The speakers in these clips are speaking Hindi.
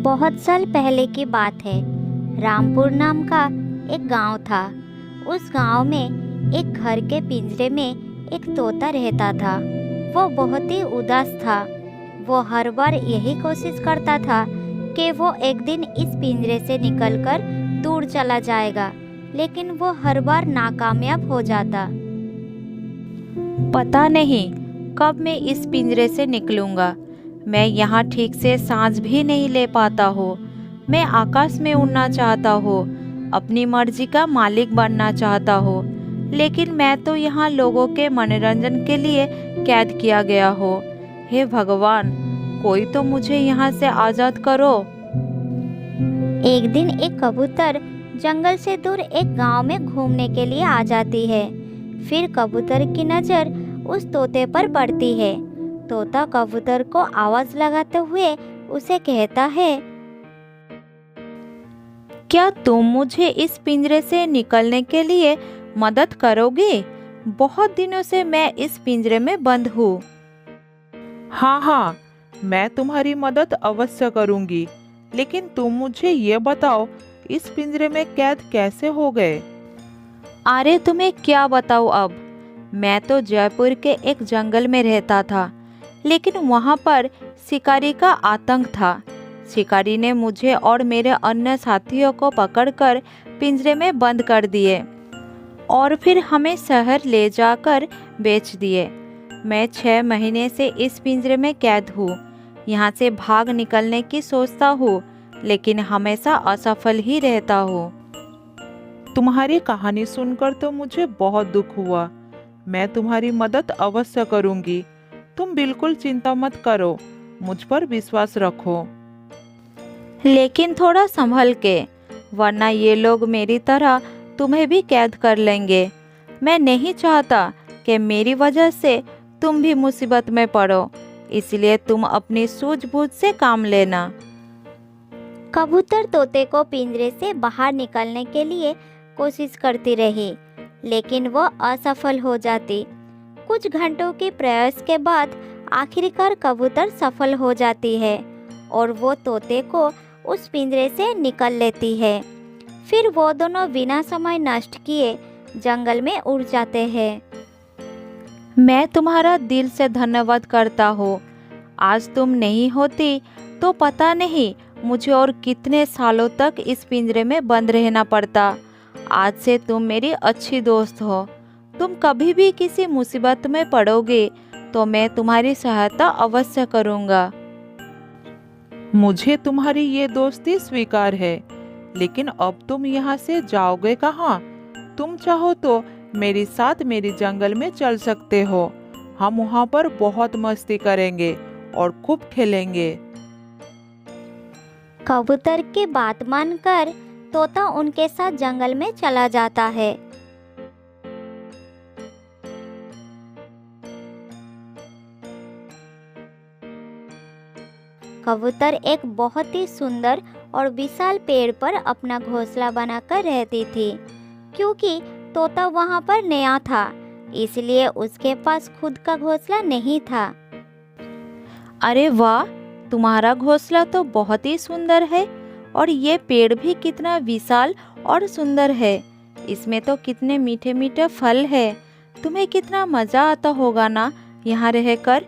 बहुत साल पहले की बात है। रामपुर नाम का एक गांव था। उस गांव में एक घर के पिंजरे में एक तोता रहता था। वो बहुत ही उदास था। वो हर बार यही कोशिश करता था कि वो एक दिन इस पिंजरे से निकलकर दूर चला जाएगा, लेकिन वो हर बार नाकामयाब हो जाता। पता नहीं कब मैं इस पिंजरे से निकलूंगा। मैं यहाँ ठीक से सांस भी नहीं ले पाता हूँ। मैं आकाश में उड़ना चाहता हूँ, अपनी मर्जी का मालिक बनना चाहता हूँ, लेकिन मैं तो यहाँ लोगों के मनोरंजन के लिए कैद किया गया हूँ। हे भगवान, कोई तो मुझे यहाँ से आज़ाद करो। एक दिन एक कबूतर जंगल से दूर एक गांव में घूमने के लिए आ जाती है। फिर कबूतर की नज़र उस तोते पर पड़ती है। तोता कबूतर को आवाज़ लगाते हुए उसे कहता है, क्या तुम मुझे इस पिंजरे से निकलने के लिए मदद करोगे? बहुत दिनों से मैं इस पिंजरे में बंद हूँ। हाँ हाँ, मैं तुम्हारी मदद अवश्य करूंगी, लेकिन तुम मुझे ये बताओ, इस पिंजरे में कैद कैसे हो गए? अरे तुम्हें क्या बताऊँ अब। मैं तो जयपुर के एक जंगल में रहता था, लेकिन वहाँ पर शिकारी का आतंक था। शिकारी ने मुझे और मेरे अन्य साथियों को पकड़कर पिंजरे में बंद कर दिए और फिर हमें शहर ले जाकर बेच दिए। मैं 6 महीने से इस पिंजरे में कैद हूँ। यहाँ से भाग निकलने की सोचता हूँ, लेकिन हमेशा असफल ही रहता हूँ। तुम्हारी कहानी सुनकर तो मुझे बहुत दुख हुआ। मैं तुम्हारी मदद अवश्य करूंगी। तुम बिल्कुल चिंता मत करो, मुझ पर विश्वास रखो। लेकिन थोड़ा संभल के, वरना ये लोग मेरी तरह तुम्हें भी कैद कर लेंगे। मैं नहीं चाहता कि मेरी वजह से तुम भी मुसीबत में पड़ो, इसलिए तुम अपनी सूझबूझ से काम लेना। कबूतर तोते को पिंजरे से बाहर निकलने के लिए कोशिश करती रही, लेकिन वो असफल हो जाती। कुछ घंटों के प्रयास के बाद आखिरकार कबूतर सफल हो जाती है और वो तोते को उस पिंजरे से निकल लेती है। फिर वो दोनों बिना समय नष्ट किए जंगल में उड़ जाते हैं। मैं तुम्हारा दिल से धन्यवाद करता हूँ। आज तुम नहीं होती तो पता नहीं मुझे और कितने सालों तक इस पिंजरे में बंद रहना पड़ता। आज से तुम मेरी अच्छी दोस्त हो। तुम कभी भी किसी मुसीबत में पड़ोगे तो मैं तुम्हारी सहायता अवश्य करूँगा। मुझे तुम्हारी ये दोस्ती स्वीकार है, लेकिन अब तुम यहाँ से जाओगे कहाँ? तुम चाहो तो मेरे साथ मेरी जंगल में चल सकते हो। हम वहाँ पर बहुत मस्ती करेंगे और खूब खेलेंगे। कबूतर की बात मानकर तोता उनके साथ जंगल में चला जाता है। कबूतर एक बहुत ही सुंदर और विशाल पेड़ पर अपना घोंसला बनाकर रहती थी। क्योंकि तोता वहां पर नया था, इसलिए उसके पास खुद का घोंसला नहीं था। अरे वाह, तुम्हारा घोंसला तो बहुत ही सुंदर है और ये पेड़ भी कितना विशाल और सुंदर है। इसमें तो कितने मीठे मीठे फल है। तुम्हें कितना मज़ा आता होगा ना यहाँ रहकर।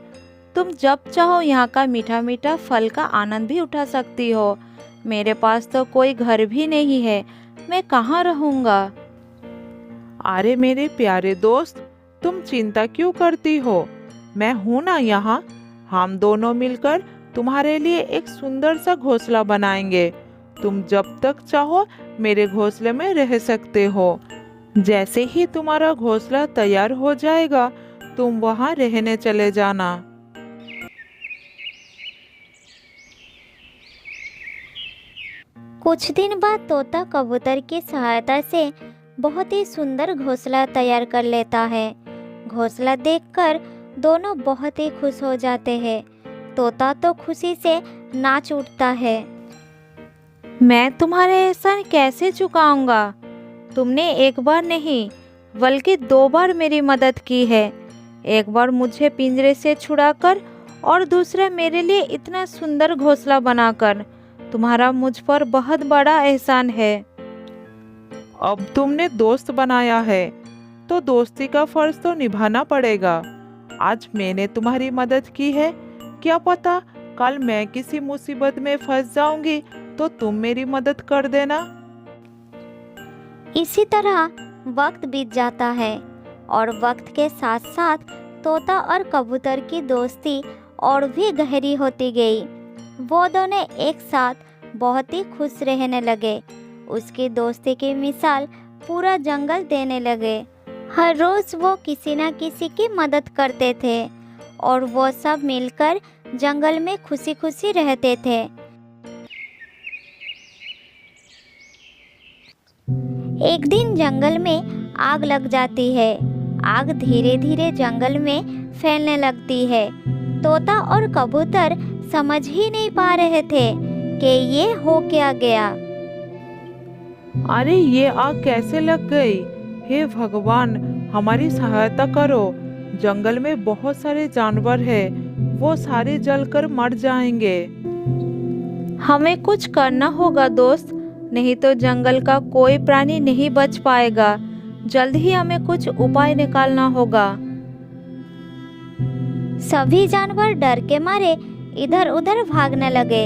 तुम जब चाहो यहाँ का मीठा मीठा फल का आनंद भी उठा सकती हो। मेरे पास तो कोई घर भी नहीं है, मैं कहाँ रहूँगा। अरे मेरे प्यारे दोस्त, तुम चिंता क्यों करती हो? मैं हूँ ना यहाँ। हम दोनों मिलकर तुम्हारे लिए एक सुंदर सा घोंसला बनाएंगे। तुम जब तक चाहो मेरे घोंसले में रह सकते हो। जैसे ही तुम्हारा घोंसला तैयार हो जाएगा, तुम वहाँ रहने चले जाना। कुछ दिन बाद तोता कबूतर की सहायता से बहुत ही सुंदर घोंसला तैयार कर लेता है। घोंसला देखकर दोनों बहुत ही खुश हो जाते हैं। तोता तो खुशी से नाच उठता है। मैं तुम्हारे एहसान कैसे चुकाऊंगा? तुमने एक बार नहीं बल्कि 2 बार मेरी मदद की है। एक बार मुझे पिंजरे से छुड़ाकर और दूसरा मेरे लिए इतना सुंदर घोंसला बनाकर। तुम्हारा मुझ पर बहुत बड़ा एहसान है। अब तुमने दोस्त बनाया है तो दोस्ती का फर्ज तो निभाना पड़ेगा। आज मैंने तुम्हारी मदद की है, क्या पता कल मैं किसी मुसीबत में फंस जाऊंगी तो तुम मेरी मदद कर देना। इसी तरह वक्त बीत जाता है और वक्त के साथ साथ तोता और कबूतर की दोस्ती और भी गहरी होती गई। वो दोनों एक साथ बहुत ही खुश रहने लगे। उसकी दोस्ती की मिसाल पूरा जंगल देने लगे। हर रोज़ वो किसी न किसी की मदद करते थे और वो सब मिलकर जंगल में खुशी खुशी रहते थे। एक दिन जंगल में आग लग जाती है। आग धीरे धीरे जंगल में फैलने लगती है। तोता और कबूतर समझ ही नहीं पा रहे थे कि ये हो क्या गया। अरे ये आग कैसे लग गई? हे भगवान, हमारी सहायता करो। जंगल में बहुत सारे जानवर हैं, वो सारे जलकर मर जाएंगे। हमें कुछ करना होगा दोस्त, नहीं तो जंगल का कोई प्राणी नहीं बच पाएगा। जल्द ही हमें कुछ उपाय निकालना होगा। सभी जानवर डर के मारे इधर उधर भागने लगे।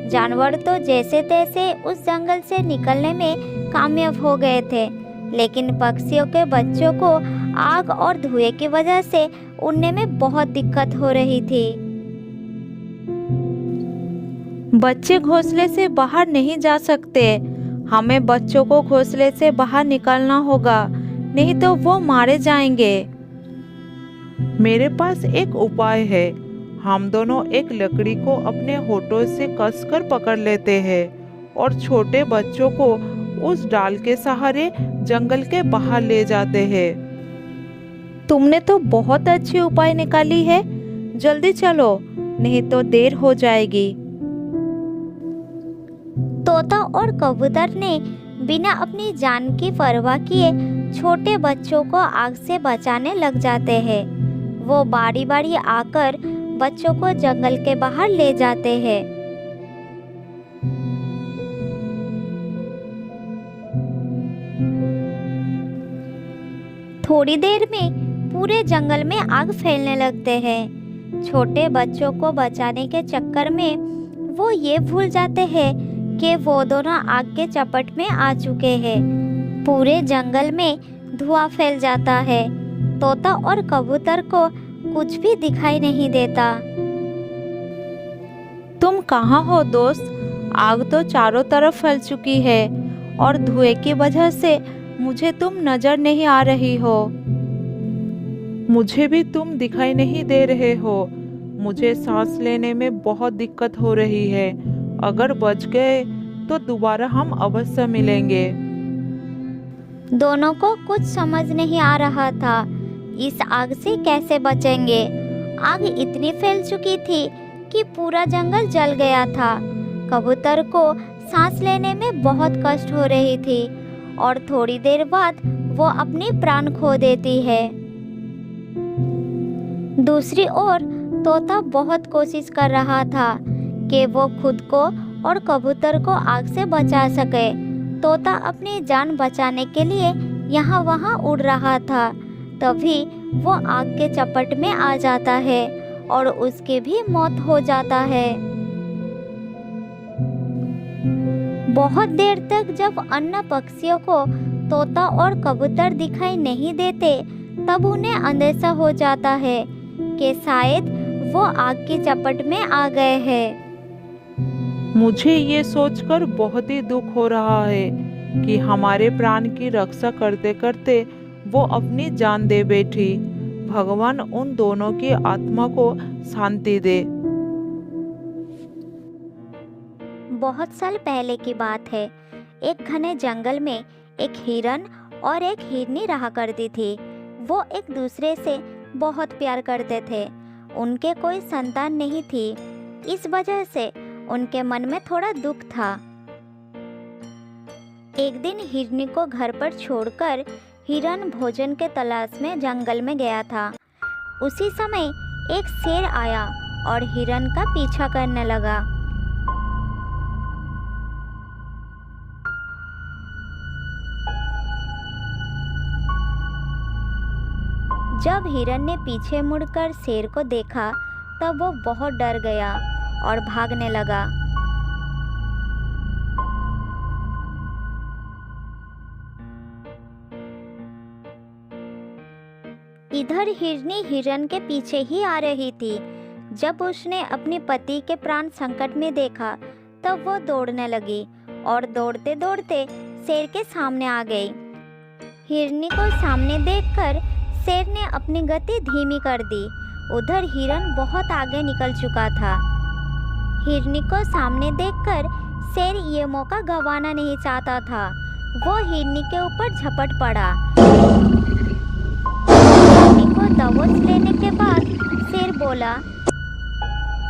जानवर तो जैसे तैसे उस जंगल से निकलने में कामयाब हो गए थे, लेकिन पक्षियों के बच्चों को आग और धुएं की वजह से उड़ने में बहुत दिक्कत हो रही थी। बच्चे घोंसले से बाहर नहीं जा सकते। हमें बच्चों को घोंसले से बाहर निकालना होगा, नहीं तो वो मारे जाएंगे। मेरे पास एक उपाय है। हम दोनों एक लकड़ी को अपने होठों से कसकर पकड़ लेते हैं और छोटे बच्चों को उस डाल के सहारे जंगल के बाहर ले जाते हैं। तुमने तो बहुत अच्छी उपाय निकाली है। जल्दी चलो, नहीं तो देर हो जाएगी। तोता और कबूतर ने बिना अपनी जान की परवाह किए छोटे बच्चों को आग से बचाने लग जाते हैं। वो बारी बारी आकर बच्चों को जंगल के बाहर ले जाते हैं। थोड़ी देर में पूरे जंगल में आग फैलने लगते हैं। छोटे बच्चों को बचाने के चक्कर में वो ये भूल जाते हैं कि वो दोनों आग के चपेट में आ चुके हैं। पूरे जंगल में धुआं फैल जाता है। तोता और कबूतर को कुछ भी दिखाई नहीं देता। तुम कहाँ हो दोस्त? आग तो चारों तरफ फैल चुकी है और धुएं की वजह से मुझे तुम नजर नहीं आ रही हो। मुझे भी तुम दिखाई नहीं दे रहे हो। मुझे सांस लेने में बहुत दिक्कत हो रही है। अगर बच गए तो दोबारा हम अवश्य मिलेंगे। दोनों को कुछ समझ नहीं आ रहा था इस आग से कैसे बचेंगे। आग इतनी फैल चुकी थी कि पूरा जंगल जल गया था। कबूतर को सांस लेने में बहुत कष्ट हो रही थी और थोड़ी देर बाद वो अपनी प्राण खो देती है। दूसरी ओर तोता बहुत कोशिश कर रहा था कि वो खुद को और कबूतर को आग से बचा सके। तोता अपनी जान बचाने के लिए यहाँ वहाँ उड़ रहा था। तभी वो आग के चपेट में आ जाता है और उसकी भी मौत हो जाता है। बहुत देर तक जब अन्य पक्षियों को तोता और कबूतर दिखाई नहीं देते, तब उन्हें अंदेशा हो जाता है कि शायद वो आग की चपेट में आ गए हैं। मुझे ये सोचकर बहुत ही दुख हो रहा है कि हमारे प्राण की रक्षा करते करते वो अपनी जान दे बैठी। भगवान उन दोनों की आत्मा को शांति दे। बहुत साल पहले की बात है। एक घने जंगल में एक हिरन और एक हिरनी रहा करती थी। वो एक दूसरे से बहुत प्यार करते थे। उनके कोई संतान नहीं थी। इस वजह से उनके मन में थोड़ा दुख था। एक दिन हिरनी को घर पर छोड़कर हिरन भोजन के तलाश में जंगल में गया था। उसी समय एक शेर आया और हिरन का पीछा करने लगा। जब हिरन ने पीछे मुड़कर शेर को देखा तब वो बहुत डर गया और भागने लगा। इधर हिरनी हिरन के पीछे ही आ रही थी। जब उसने अपने पति के प्राण संकट में देखा तब वो दौड़ने लगी और दौड़ते दौड़ते शेर के सामने आ गई। हिरनी को सामने देखकर शेर ने अपनी गति धीमी कर दी। उधर हिरन बहुत आगे निकल चुका था। हिरनी को सामने देखकर शेर ये मौका गंवाना नहीं चाहता था। वो हिरनी के ऊपर झपट पड़ा। हिरनी को दबोच लेने के बाद शेर बोला,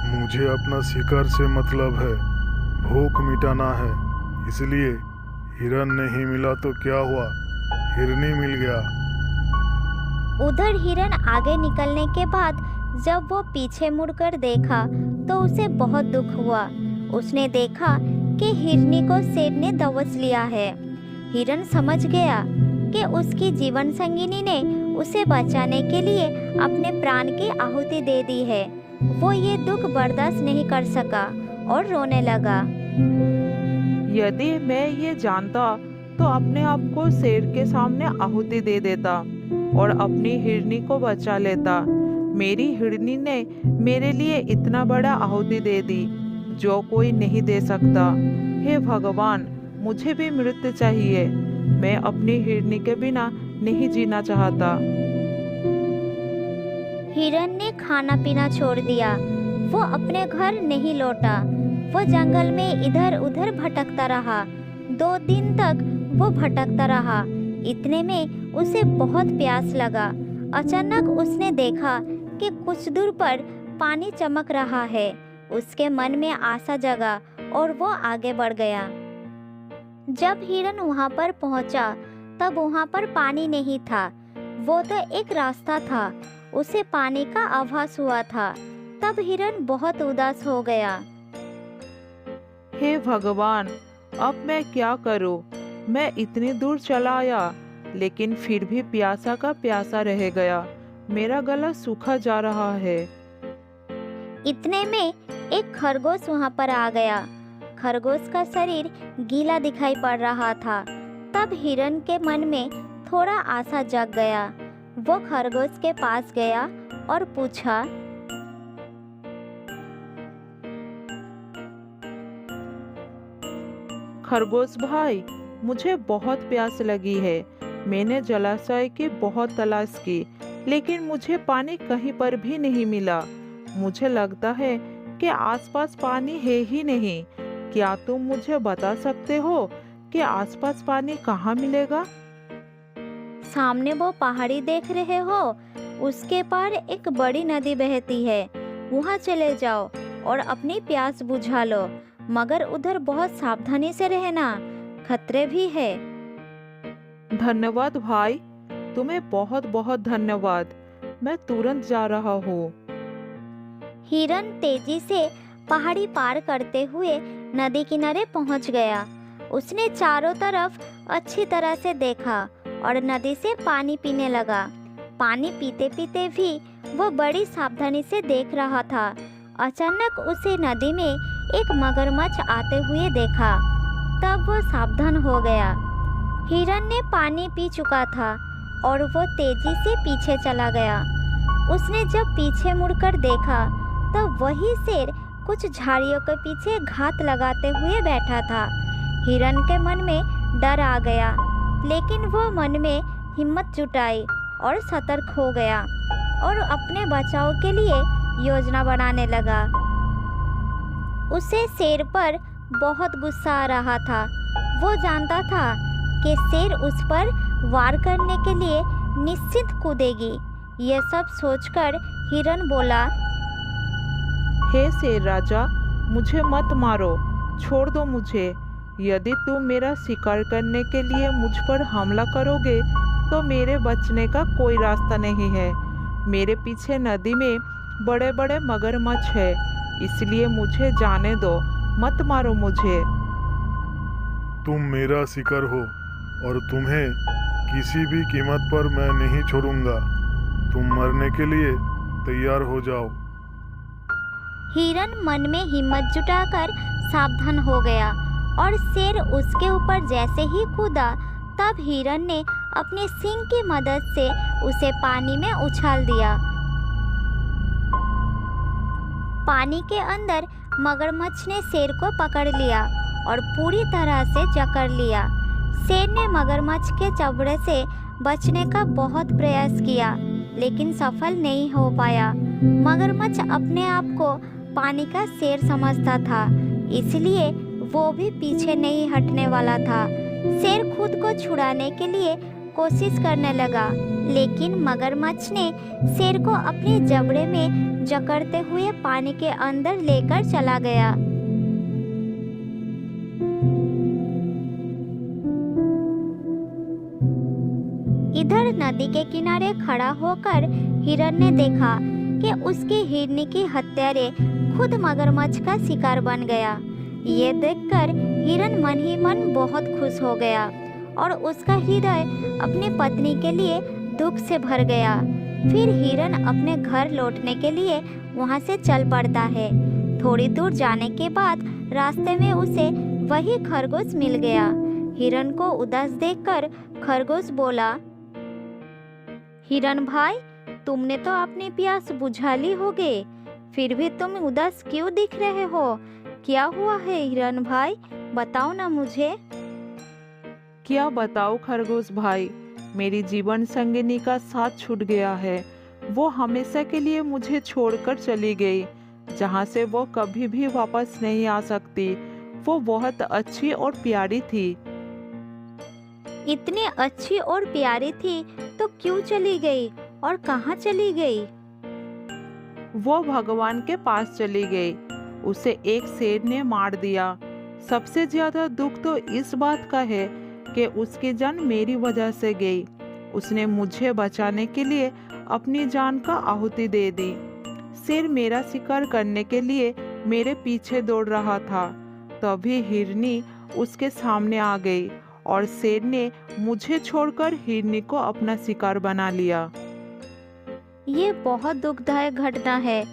मुझे अपना शिकार से मतलब है, भूख मिटाना है, इसलिए हिरन नहीं मिला तो क्या हुआ, हिरनी मिल गया। उधर हिरन आगे निकलने के बाद जब वो पीछे मुड़कर देखा तो उसे बहुत दुख हुआ। उसने देखा कि हिरनी को शेर ने दबोच लिया है। हिरन समझ गया कि उसकी जीवन संगिनी ने उसे बचाने के लिए अपने प्राण की आहुति दे दी है। वो ये दुख बर्दाश्त नहीं कर सका और रोने लगा। यदि मैं ये जानता तो अपने आप को शेर के सामने आहुति दे देता और अपनी हिरनी को बचा लेता। मेरी हिरनी ने मेरे लिए इतना बड़ा आहुति दे दी जो कोई नहीं दे सकता। हे भगवान, मुझे भी मृत्यु चाहिए। मैं अपनी हिरनी के बिना नहीं जीना चाहता। हिरन ने खाना पीना छोड़ दिया। वो अपने घर नहीं लौटा। वो जंगल में इधर उधर भटकता रहा। 2 दिन तक वो भटकता रहा। इतने में उसे बहुत प्यास लगा। अचानक उसने देखा कि कुछ दूर पर पानी चमक रहा है। उसके मन में आशा जगा और वो आगे बढ़ गया। जब हिरन वहाँ पर पहुँचा तब वहाँ पर पानी नहीं था। वो तो एक रास्ता था। उसे पानी का आभास हुआ था। तब हिरन बहुत उदास हो गया। हे भगवान, अब मैं क्या करूं? मैं इतनी दूर चला आया लेकिन फिर भी प्यासा का प्यासा रह गया। मेरा गला सूखा जा रहा है। इतने में एक खरगोश वहाँ पर आ गया। खरगोश का शरीर गीला दिखाई पड़ रहा था। तब हिरन के मन में थोड़ा आशा जग गया। वो खरगोश के पास गया और पूछा, खरगोश भाई, मुझे बहुत प्यास लगी है। मैंने जलाशय की बहुत तलाश की लेकिन मुझे पानी कहीं पर भी नहीं मिला। मुझे लगता है कि आसपास पानी है ही नहीं। क्या तुम मुझे बता सकते हो कि आसपास पानी कहाँ मिलेगा? सामने वो पहाड़ी देख रहे हो? उसके पार एक बड़ी नदी बहती है। वहाँ चले जाओ और अपनी प्यास बुझा लो, मगर उधर बहुत सावधानी से रहना, खतरे भी है। धन्यवाद भाई, तुम्हें बहुत बहुत धन्यवाद। मैं तुरंत जा रहा हूँ। हिरन तेजी से पहाड़ी पार करते हुए नदी किनारे पहुंच गया। उसने चारों तरफ अच्छी तरह से देखा और नदी से पानी पीने लगा। पानी पीते पीते भी वो बड़ी सावधानी से देख रहा था। अचानक उसे नदी में एक मगरमच्छ आते हुए देखा। तब वो सावधान हो गया। हिरन ने पानी पी चुका था और वो तेजी से पीछे चला गया। उसने जब पीछे मुड़कर देखा तब वही शेर कुछ झाड़ियों के पीछे घात लगाते हुए बैठा था। हिरन के मन में डर आ गया, लेकिन वो मन में हिम्मत जुटाई और सतर्क हो गया और अपने बचाव के लिए योजना बनाने लगा। उसे शेर पर बहुत गुस्सा आ रहा था। वो जानता था कि शेर उस पर वार करने के लिए निश्चित कूदेगी। ये सब सोचकर हिरन बोला, हे शेर राजा, मुझे मत मारो, छोड़ दो मुझे। यदि तुम मेरा शिकार करने के लिए मुझ पर हमला करोगे तो मेरे बचने का कोई रास्ता नहीं है। मेरे पीछे नदी में बड़े बड़े मगरमच्छ है, इसलिए मुझे जाने दो, मत मारो मुझे। तुम मेरा शिकार हो और तुम्हें किसी भी कीमत पर मैं नहीं छोड़ूंगा। तुम मरने के लिए तैयार हो जाओ। हिरन मन में हिम्मत जुटाकर सावधान हो गया और शेर उसके ऊपर जैसे ही कूदा, तब हिरन ने अपने सींग की मदद से उसे पानी में उछाल दिया। पानी के अंदर मगरमच्छ ने शेर को पकड़ लिया और पूरी तरह से जकड़ लिया। शेर ने मगरमच्छ के चबड़े से बचने का बहुत प्रयास किया, लेकिन सफल नहीं हो पाया। मगरमच्छ अपने आप को पानी का शेर समझता था, इसलिए वो भी पीछे नहीं हटने वाला था। शेर खुद को छुड़ाने के लिए कोशिश करने लगा, लेकिन मगरमच्छ ने शेर को अपने जबड़े में जकड़ते हुए पानी के अंदर लेकर चला गया। इधर नदी के किनारे खड़ा होकर हिरन ने देखा कि उसकी हिरनी की हत्यारे खुद मगरमच्छ का शिकार बन गया। ये देखकर हिरन मन ही मन बहुत खुश हो गया और उसका हृदय अपनी पत्नी के लिए दुख से भर गया। फिर हिरन अपने घर लौटने के लिए वहाँ से चल पड़ता है। थोड़ी दूर जाने के बाद रास्ते में उसे वही खरगोश मिल गया। हिरन को उदास देखकर खरगोश बोला, हिरन भाई, तुमने तो अपनी प्यास बुझा ली होगी, फिर भी तुम उदास क्यों दिख रहे हो? क्या हुआ है हिरन भाई, बताओ ना मुझे। क्या बताओ खरगोश भाई, मेरी जीवन संगिनी का साथ छूट गया है। वो हमेशा के लिए मुझे छोड़कर चली गई, जहाँ से वो कभी भी वापस नहीं आ सकती। वो बहुत अच्छी और प्यारी थी। इतनी अच्छी और प्यारी थी तो क्यों चली गई और कहाँ चली गई? वो भगवान के पास चली गई। उसे एक शेर ने मार दिया। सबसे ज्यादा दुख तो इस बात का है कि उसकी जान मेरी वजह से गई। उसने मुझे बचाने के लिए अपनी जान का आहुति दे दी। शेर मेरा शिकार करने के लिए मेरे पीछे दौड़ रहा था, तभी हिरनी उसके सामने आ गई और शेर ने मुझे छोड़कर हिरनी को अपना शिकार बना लिया। ये बहुत दुखदायक घटना है।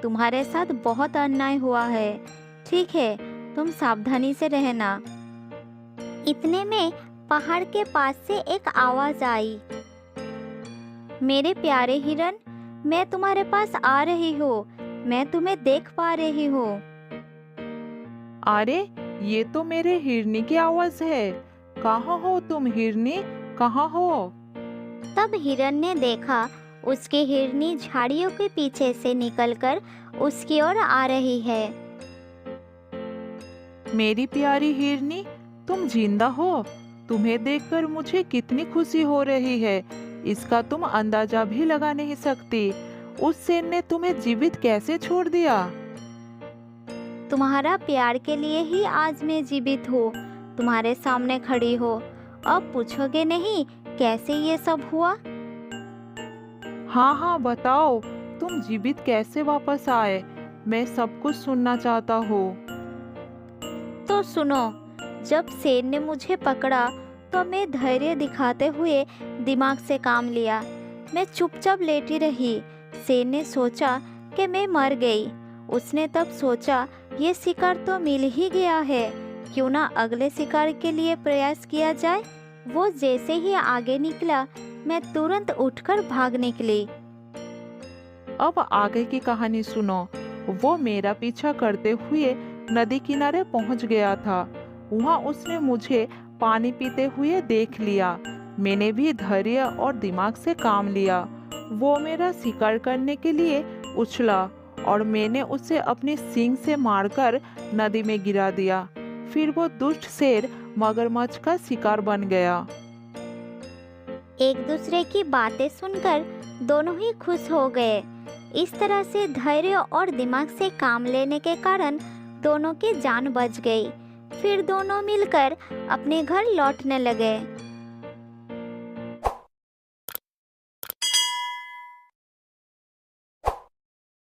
तुम्हारे साथ बहुत अन्याय हुआ है। ठीक है, तुम सावधानी से रहना। इतने में पहाड़ के पास से एक आवाज आई, मेरे प्यारे हिरन, मैं तुम्हारे पास आ रही हूँ। मैं तुम्हें देख पा रही हूँ। अरे, ये तो मेरे हिरनी की आवाज है। कहाँ हो तुम हिरनी, कहाँ हो? तब हिरन ने देखा उसकी हिरनी झाड़ियों के पीछे से निकलकर उसकी ओर आ रही है। मेरी प्यारी हिरनी, तुम जिंदा हो। तुम्हें देखकर मुझे कितनी खुशी हो रही है, इसका तुम अंदाजा भी लगा नहीं सकती। उस शेर ने तुम्हें जीवित कैसे छोड़ दिया? तुम्हारा प्यार के लिए ही आज मैं जीवित हूँ, तुम्हारे सामने खड़ी हो। अब पूछोगे नहीं कैसे ये सब हुआ? हाँ हाँ, बताओ, तुम जीवित कैसे वापस आए? मैं सब कुछ सुनना चाहता हूँ। तो सुनो, जब शेर ने मुझे पकड़ा तो मैं धैर्य दिखाते हुए दिमाग से काम लिया। मैं चुपचाप लेटी रही। शेर ने सोचा कि मैं मर गई। उसने तब सोचा ये शिकार तो मिल ही गया है, क्यों ना अगले शिकार के लिए प्रयास किया जाए। वो जैसे ही आगे निकला, मैं तुरंत उठकर भाग निकली। अब आगे की कहानी सुनो। वो मेरा पीछा करते हुए नदी किनारे पहुंच गया था। वहां उसने मुझे पानी पीते हुए देख लिया। मैंने भी धैर्य और दिमाग से काम लिया। वो मेरा शिकार करने के लिए उछला और मैंने उसे अपनी सींग से मारकर नदी में गिरा दिया। फिर वो दुष्ट शेर मगरमच्छ का शिकार बन गया। एक दूसरे की बातें सुनकर दोनों ही खुश हो गए। इस तरह से धैर्य और दिमाग से काम लेने के कारण दोनों की जान बच गई। फिर दोनों मिलकर अपने घर लौटने लगे।